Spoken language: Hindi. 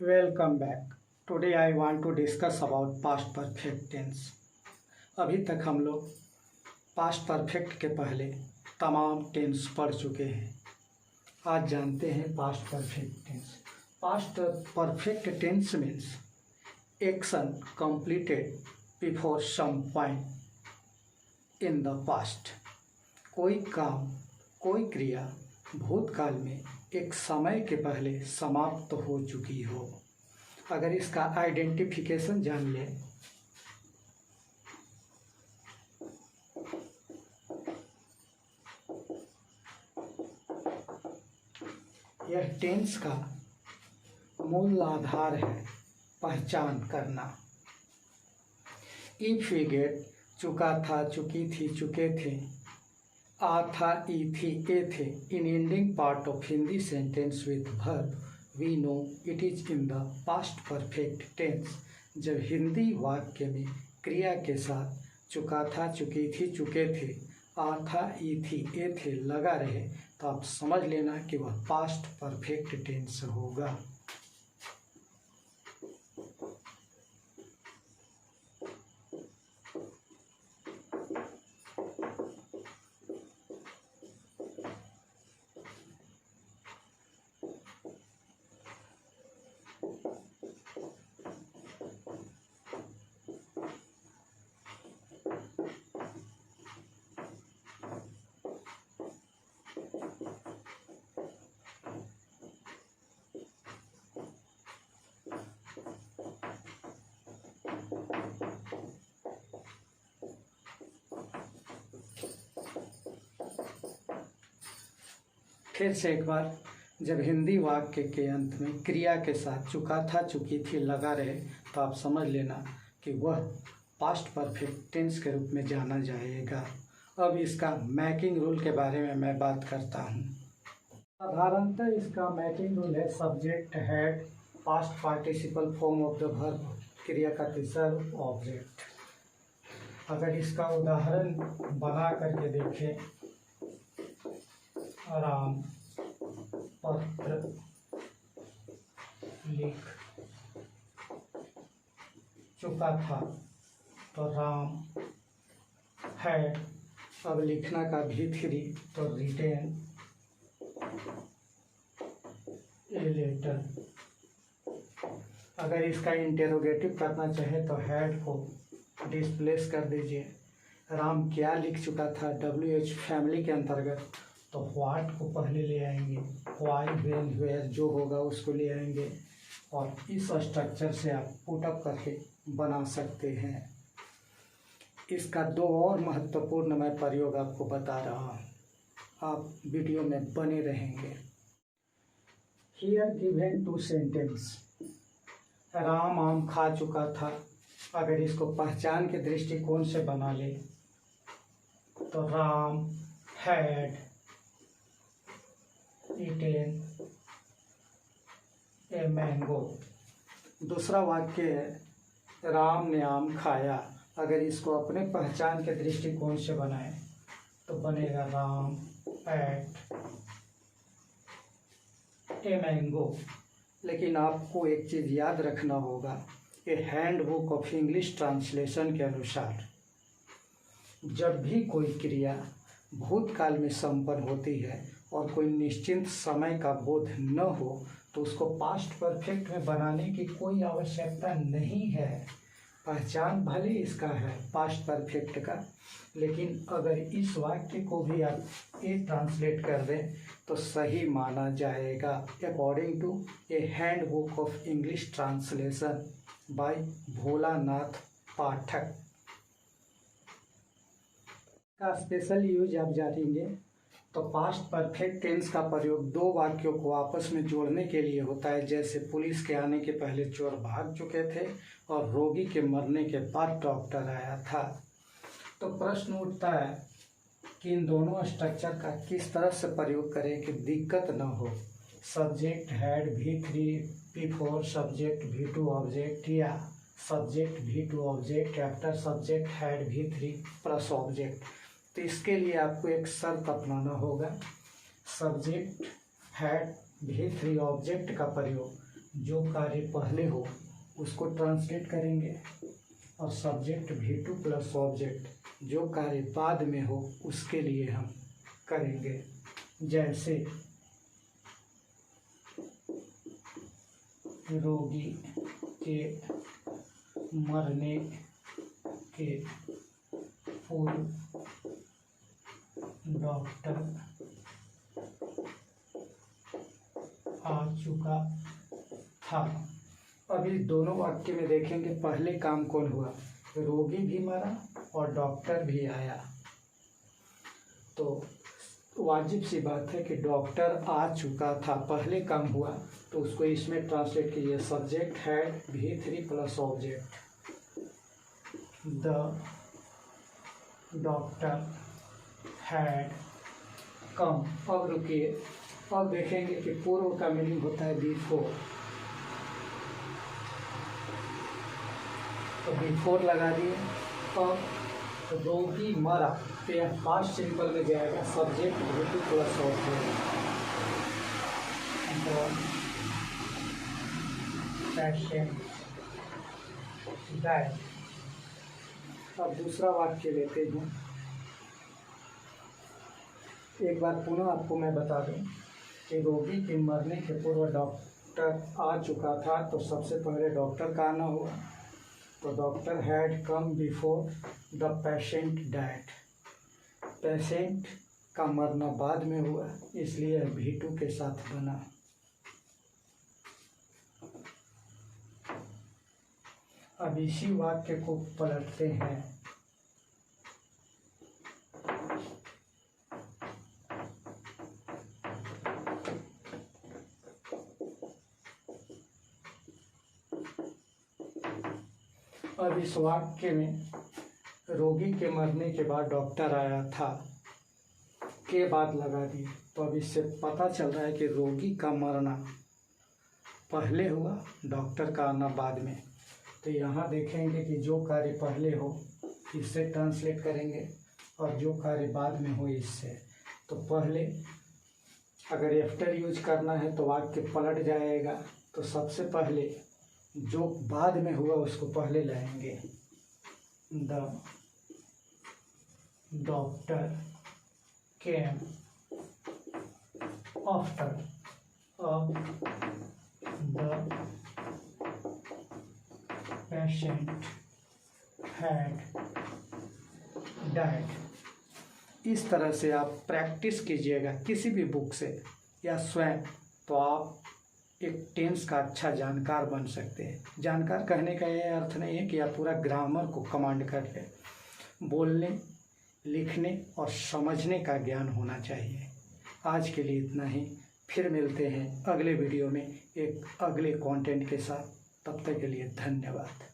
Welcome back. Today I want to discuss about past perfect tense. अभी तक हम लोग पास्ट परफेक्ट के पहले तमाम टेंस पढ़ चुके हैं। आज जानते हैं past perfect tense. Past perfect tense means action completed before some point in the past. कोई काम, कोई क्रिया भूतकाल में एक समय के पहले समाप्त हो चुकी हो। अगर इसका आइडेंटिफिकेशन जान ले, यह टेंस का मूल आधार है पहचान करना। इफ वी गेट चुका था, चुकी थी, चुके थे, आ था, ई थी, ए थे in ending part of Hindi sentence with verb, we know it is in the past perfect tense। जब हिंदी वाक्य में क्रिया के साथ चुका था, चुकी थी, चुके थे, आ था, ई थी, ए थे लगा रहे तो आप समझ लेना कि वह पास्ट परफेक्ट टेंस होगा। फिर से एक बार, जब हिंदी वाक्य के अंत में क्रिया के साथ चुका था, चुकी थी लगा रहे तो आप समझ लेना कि वह पास्ट परफेक्ट टेंस के रूप में जाना जाएगा। अब इसका मैकिंग रूल के बारे में मैं बात करता हूँ। साधारणतः इसका मैकिंग रूल है subject had passed participle form of the verb, क्रिया का तीसरा रूप ऑब्जेक्ट। अगर इसका उदाहरण बना करके देखें, राम पत्र लिख चुका था तो राम है। अब लिखना का भी थ्री तो रिटेन ए लेटर। अगर इसका इंटेरोगेटिव करना चाहे तो हैड को डिस्प्लेस कर दीजिए। राम क्या लिख चुका था, WH फैमिली के अंतर्गत, तो व्हाट को पहले ले आएंगे, व्हाई, व्हेन, वेयर जो होगा उसको ले आएंगे और इस स्ट्रक्चर से आप पुटअप करके बना सकते हैं। इसका दो और महत्वपूर्ण मैं प्रयोग आपको बता रहा हूँ, आप वीडियो में बने रहेंगे। Here given two sentence, Ram आम खा चुका था। अगर इसको पहचान के दृष्टिकोण से बना ले तो Ram had eaten a mango. दूसरा वाक्य है राम ने आम खाया। अगर इसको अपने पहचान के दृष्टिकोण से बनाए तो बनेगा राम एट ए मैंगो। लेकिन आपको एक चीज़ याद रखना होगा, ये हैंडबुक ऑफ इंग्लिश ट्रांसलेशन के अनुसार जब भी कोई क्रिया भूतकाल में संपन्न होती है और कोई निश्चित समय का बोध न हो तो उसको पास्ट परफेक्ट में बनाने की कोई आवश्यकता नहीं है। पहचान भले इसका है पास्ट परफेक्ट का, लेकिन अगर इस वाक्य को भी आप ए ट्रांसलेट कर दें तो सही माना जाएगा। According to a handbook of English translation by Bholanath Pathak का स्पेशल यूज आप जानेंगे। तो पास्ट परफेक्ट टेंस का प्रयोग दो वाक्यों को आपस में जोड़ने के लिए होता है, जैसे पुलिस के आने के पहले चोर भाग चुके थे और रोगी के मरने के बाद डॉक्टर आया था। तो प्रश्न उठता है कि इन दोनों स्ट्रक्चर का किस तरह से प्रयोग करें कि दिक्कत न हो। Subject had V3 before subject V2 object, या subject V2 object after subject had V3 plus object. तो इसके लिए आपको एक शर्त अपनाना होगा। सब्जेक्ट हैड V3 ऑब्जेक्ट का प्रयोग जो कार्य पहले हो उसको ट्रांसलेट करेंगे, और सब्जेक्ट V2 प्लस ऑब्जेक्ट जो कार्य बाद में हो उसके लिए हम करेंगे। जैसे रोगी के मरने के पूर्व डॉक्टर आ चुका था। अब इस दोनों वाक्य में देखेंगे पहले काम कौन हुआ, रोगी भी मरा और डॉक्टर भी आया। तो वाजिब सी बात है कि डॉक्टर आ चुका था, पहले काम हुआ, तो उसको इसमें ट्रांसलेट कीजिए। Subject had V3 plus object, the doctor had come. अब रुकिए, अब देखेंगे कि पूर्व का मीनिंग होता है बिफोर, तो बिफोर लगा दिए। अब रोगी मरा, तो यह पास्ट सिंपल में जाएगा subject V2 plus object, patient died. अब दूसरा वाक्य लेते हैं। एक बार पुनः आपको मैं बता दूं कि रोगी के मरने के पूर्व डॉक्टर आ चुका था, तो सबसे पहले डॉक्टर का आना हुआ, तो doctor had come before the patient died. Patient का मरना बाद में हुआ, इसलिए V2 के साथ बना। अब इसी वाक्य को पलटते हैं। अब इस वाक्य में रोगी के मरने के बाद डॉक्टर आया था के बाद लगा दिए, तो अब इससे पता चल रहा है कि रोगी का मरना पहले हुआ, डॉक्टर का आना बाद में। तो यहाँ देखेंगे कि जो कार्य पहले हो इससे ट्रांसलेट करेंगे, और जो कार्य बाद में हो इससे। तो पहले अगर आफ्टर यूज करना है तो वाक्य पलट जाएगा, तो सबसे पहले जो बाद में हुआ उसको पहले लाएंगे। द डॉक्टर केम आफ्टर, अब द पेशेंट हैड डाइड। इस तरह से आप प्रैक्टिस कीजिएगा किसी भी बुक से या स्वयं, तो आप एक टेंस का अच्छा जानकार बन सकते हैं। जानकार कहने का ये अर्थ नहीं है कि आप पूरा ग्रामर को कमांड कर लें। बोलने, लिखने और समझने का ज्ञान होना चाहिए। आज के लिए इतना ही, फिर मिलते हैं अगले वीडियो में एक अगले कंटेंट के साथ। तब तक के लिए धन्यवाद।